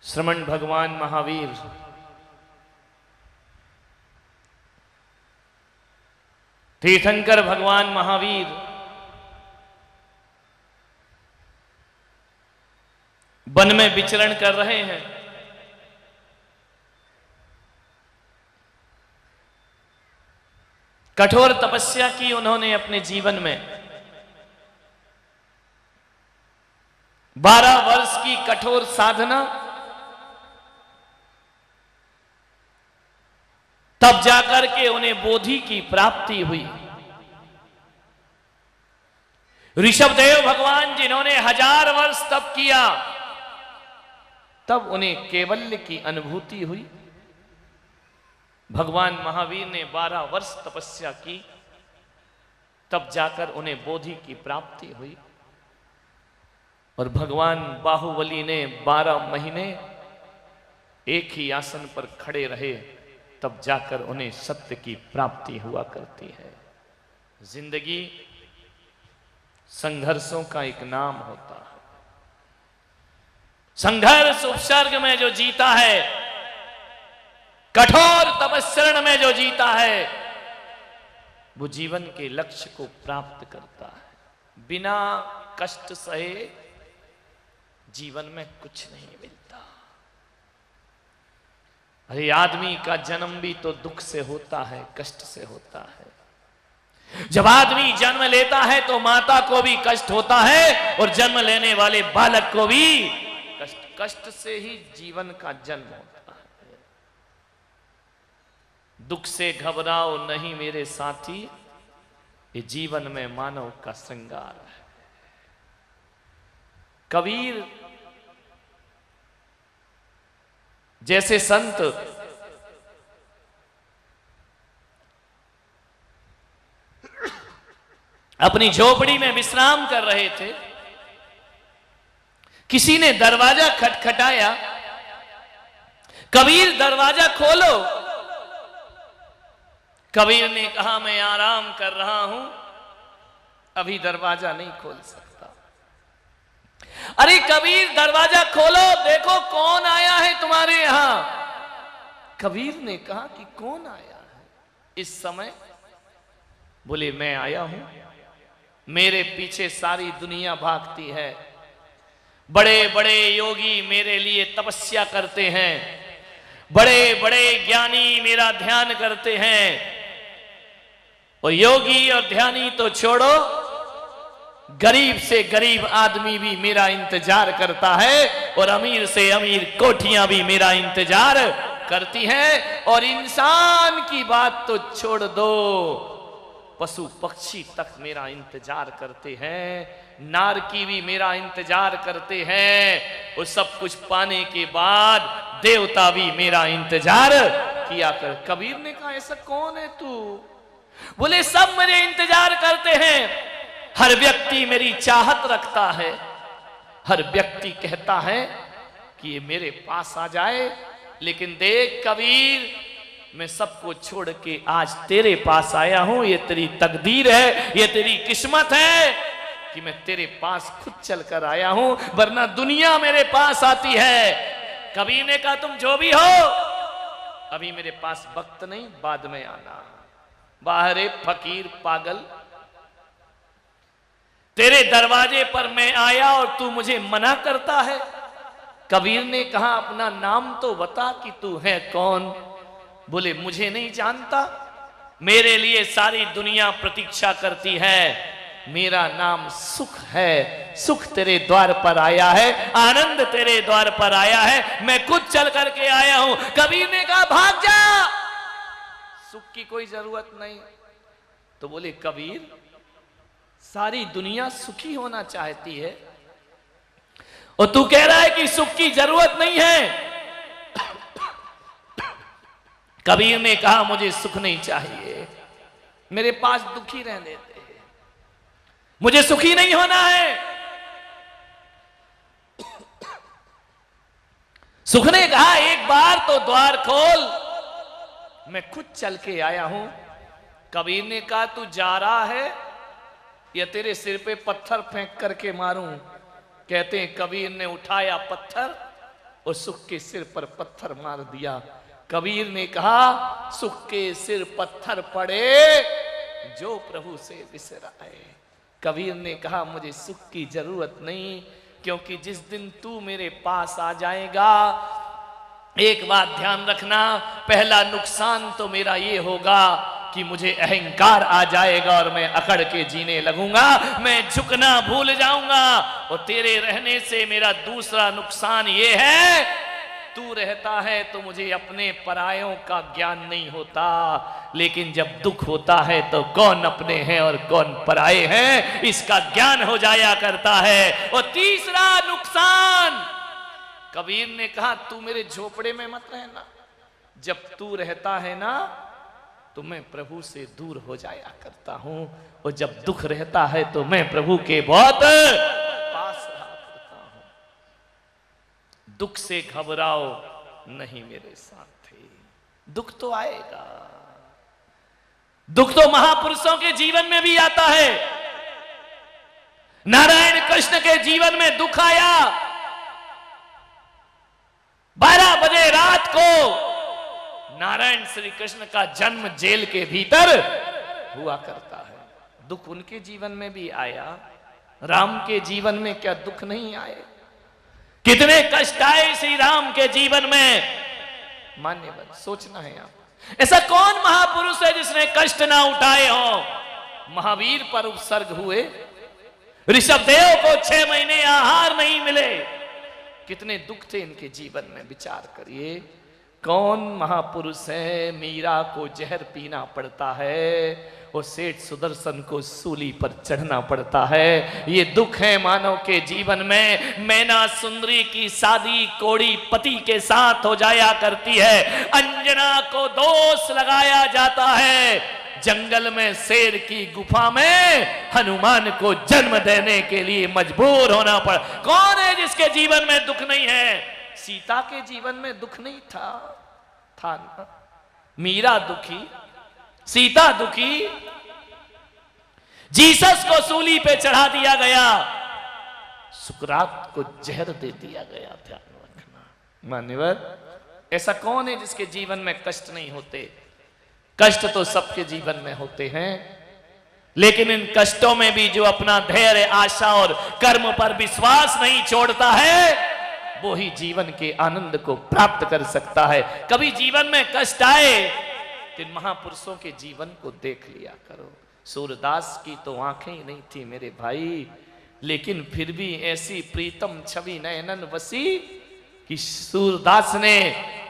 श्रमण भगवान महावीर तीर्थंकर भगवान महावीर वन में विचरण कर रहे हैं। कठोर तपस्या की उन्होंने अपने जीवन में। 12 वर्ष की कठोर साधना, तब जाकर के उन्हें बोधि की प्राप्ति हुई। ऋषभदेव भगवान जिन्होंने 1000 वर्ष तप किया, तब उन्हें केवल्य की अनुभूति हुई। भगवान महावीर ने 12 वर्ष तपस्या की, तब जाकर उन्हें बोधि की प्राप्ति हुई। और भगवान बाहुबली ने 12 महीने एक ही आसन पर खड़े रहे, तब जाकर उन्हें सत्य की प्राप्ति हुआ करती है। जिंदगी संघर्षों का एक नाम होता है। संघर्ष उपसर्ग में जो जीता है, कठोर तपस्या में जो जीता है, वो जीवन के लक्ष्य को प्राप्त करता है। बिना कष्ट सहे जीवन में कुछ नहीं मिलता। अरे आदमी का जन्म भी तो दुख से होता है, कष्ट से होता है। जब आदमी जन्म लेता है तो माता को भी कष्ट होता है और जन्म लेने वाले बालक को भी कष्ट से ही जीवन का जन्म होता है। दुख से घबराओ नहीं मेरे साथी, ये जीवन में मानव का श्रृंगार है। कबीर जैसे संत अपनी झोपड़ी में विश्राम कर रहे थे। किसी ने दरवाजा खटखटाया। कबीर दरवाजा खोलो। कबीर ने कहा मैं आराम कर रहा हूं, अभी दरवाजा नहीं खोल सकता। अरे कबीर दरवाजा खोलो, देखो कौन आया है तुम्हारे यहां। कबीर ने कहा कि कौन आया है इस समय? बोले मैं आया हूं, मेरे पीछे सारी दुनिया भागती है। बड़े बड़े योगी मेरे लिए तपस्या करते हैं, बड़े बड़े ज्ञानी मेरा ध्यान करते हैं। और योगी और ध्यानी तो छोड़ो, गरीब से गरीब आदमी भी मेरा इंतजार करता है और अमीर से अमीर कोठियां भी मेरा इंतजार करती हैं। और इंसान की बात तो छोड़ दो, पशु पक्षी तक मेरा इंतजार करते हैं, नारकी भी मेरा इंतजार करते हैं। और सब कुछ पाने के बाद देवता भी मेरा इंतजार किया कर। कबीर ने कहा ऐसा कौन है तू? बोले सब मेरे इंतजार करते हैं। हर व्यक्ति मेरी चाहत रखता है, हर व्यक्ति कहता है कि ये मेरे पास आ जाए। लेकिन देख कबीर, मैं सबको छोड़ के आज तेरे पास आया हूं। ये तेरी तकदीर है, ये तेरी किस्मत है कि मैं तेरे पास खुद चलकर आया हूं, वरना दुनिया मेरे पास आती है। कबीर ने कहा तुम जो भी हो, अभी मेरे पास वक्त नहीं, बाद में आना। बाहरे फकीर पागल, तेरे दरवाजे पर मैं आया और तू मुझे मना करता है। कबीर ने कहा अपना नाम तो बता कि तू है कौन। बोले मुझे नहीं जानता, मेरे लिए सारी दुनिया प्रतीक्षा करती है। मेरा नाम सुख है, सुख तेरे द्वार पर आया है, आनंद तेरे द्वार पर आया है, मैं खुद चल करके आया हूं। कबीर ने कहा भाग जा, सुख की कोई जरूरत नहीं। तो बोले कबीर, सारी दुनिया सुखी होना चाहती है और तू कह रहा है कि सुख की जरूरत नहीं है। कबीर ने कहा मुझे सुख नहीं चाहिए, मेरे पास दुखी रहने दे, मुझे सुखी नहीं होना है। सुख ने कहा एक बार तो द्वार खोल, मैं खुद चल के आया हूं। कबीर ने कहा तू जा रहा है या तेरे सिर पे पत्थर फेंक करके मारूं? कहते हैं कबीर ने उठाया पत्थर और सुख के सिर पर पत्थर मार दिया। कबीर ने कहा सुख के सिर पत्थर पड़े जो प्रभु से बिसराए। कबीर ने कहा मुझे सुख की जरूरत नहीं, क्योंकि जिस दिन तू मेरे पास आ जाएगा, एक बात ध्यान रखना, पहला नुकसान तो मेरा ये होगा कि मुझे अहंकार आ जाएगा और मैं अकड़ के जीने लगूंगा, मैं झुकना भूल जाऊंगा। और तेरे रहने से मेरा दूसरा नुकसान ये है, तू रहता है तो मुझे अपने परायों का ज्ञान नहीं होता, लेकिन जब दुख होता है तो कौन अपने हैं और कौन पराये हैं इसका ज्ञान हो जाया करता है। और तीसरा नुकसान, कबीर ने कहा तू मेरे झोपड़े में मत रहना, जब तू रहता है ना तो मैं प्रभु से दूर हो जाया करता हूं, और जब दुख रहता है तो मैं प्रभु के बहुत पास रहा करता हूं। दुख से घबराओ नहीं मेरे साथी, दुख तो आएगा। दुख तो महापुरुषों के जीवन में भी आता है। नारायण कृष्ण के जीवन में दुख आया। 12 बजे रात को नारायण श्री कृष्ण का जन्म जेल के भीतर हुआ करता है। दुख उनके जीवन में भी आया। राम के जीवन में क्या दुख नहीं आए? कितने कष्ट आए श्री राम के जीवन में, मान्यवर सोचना है आप। ऐसा कौन महापुरुष है जिसने कष्ट ना उठाए हो? महावीर पर उपसर्ग हुए, ऋषभदेव को 6 महीने आहार नहीं मिले, कितने दुख थे इनके जीवन में, विचार करिए। कौन महापुरुष है? मीरा को जहर पीना पड़ता है और सेठ सुदर्शन को सूली पर चढ़ना पड़ता है। ये दुख है मानव के जीवन में। मैना सुंदरी की शादी कोड़ी पति के साथ हो जाया करती है। अंजना को दोष लगाया जाता है। जंगल में शेर की गुफा में हनुमान को जन्म देने के लिए मजबूर होना पड़ा। कौन है जिसके जीवन में दुख नहीं है? सीता के जीवन में दुख नहीं था ना? मीरा दुखी, सीता दुखी, जीसस को सूली पे चढ़ा दिया गया, सुकरात को जहर दे दिया गया। ध्यान रखना मान्यवर, ऐसा कौन है जिसके जीवन में कष्ट नहीं होते? कष्ट तो सबके जीवन में होते हैं, लेकिन इन कष्टों में भी जो अपना धैर्य, आशा और कर्म पर विश्वास नहीं छोड़ता है, वो ही जीवन के आनंद को प्राप्त कर सकता है। कभी जीवन में कष्ट आए तो इन महापुरुषों के जीवन को देख लिया करो। सूरदास की तो आंखें ही नहीं थी मेरे भाई, लेकिन फिर भी ऐसी प्रीतम छवि नयनन वसी कि सूरदास ने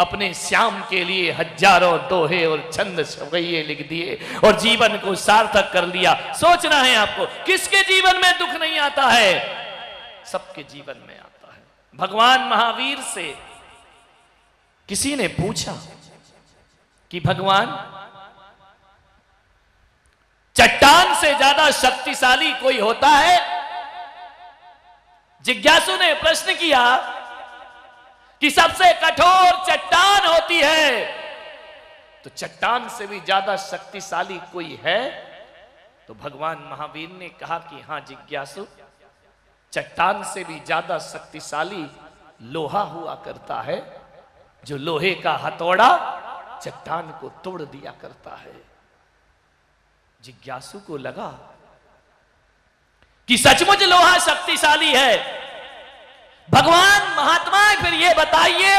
अपने श्याम के लिए हजारों दोहे और छंद छवैये लिख दिए और जीवन को सार्थक कर लिया। सोचना है आपको, किसके जीवन में दुख नहीं आता है? सबके जीवन में आता है। भगवान महावीर से किसी ने पूछा कि भगवान, चट्टान से ज्यादा शक्तिशाली कोई होता है? जिज्ञासु ने प्रश्न किया कि सबसे कठोर चट्टान होती है, तो चट्टान से भी ज्यादा शक्तिशाली कोई है? तो भगवान महावीर ने कहा कि हां जिज्ञासु, चट्टान से भी ज्यादा शक्तिशाली लोहा हुआ करता है, जो लोहे का हथौड़ा चट्टान को तोड़ दिया करता है। जिज्ञासु को लगा कि सचमुच लोहा शक्तिशाली है। भगवान महात्मा फिर ये बताइए,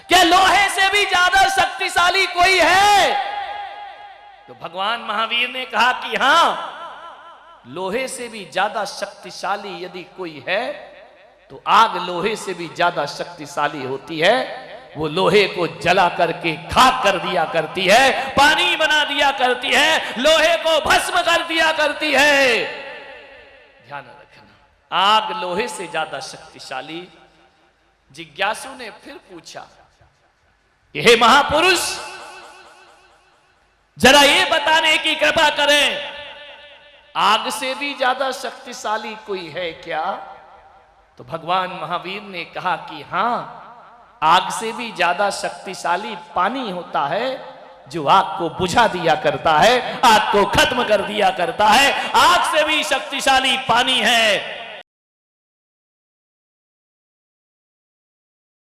क्या लोहे से भी ज्यादा शक्तिशाली कोई है? तो भगवान महावीर ने कहा कि हां, लोहे से भी ज्यादा शक्तिशाली यदि कोई है तो आग लोहे से भी ज्यादा शक्तिशाली होती है। वो लोहे को जला करके खाक कर दिया करती है, पानी बना दिया करती है, लोहे को भस्म कर दिया करती है। ध्यान रखना, आग लोहे से ज्यादा शक्तिशाली। जिज्ञासु ने फिर पूछा, हे महापुरुष, जरा ये बताने की कृपा करें, आग से भी ज्यादा शक्तिशाली कोई है क्या? तो भगवान महावीर ने कहा कि हां, आग से भी ज्यादा शक्तिशाली पानी होता है, जो आग को बुझा दिया करता है, आग को खत्म कर दिया करता है। आग से भी शक्तिशाली पानी है।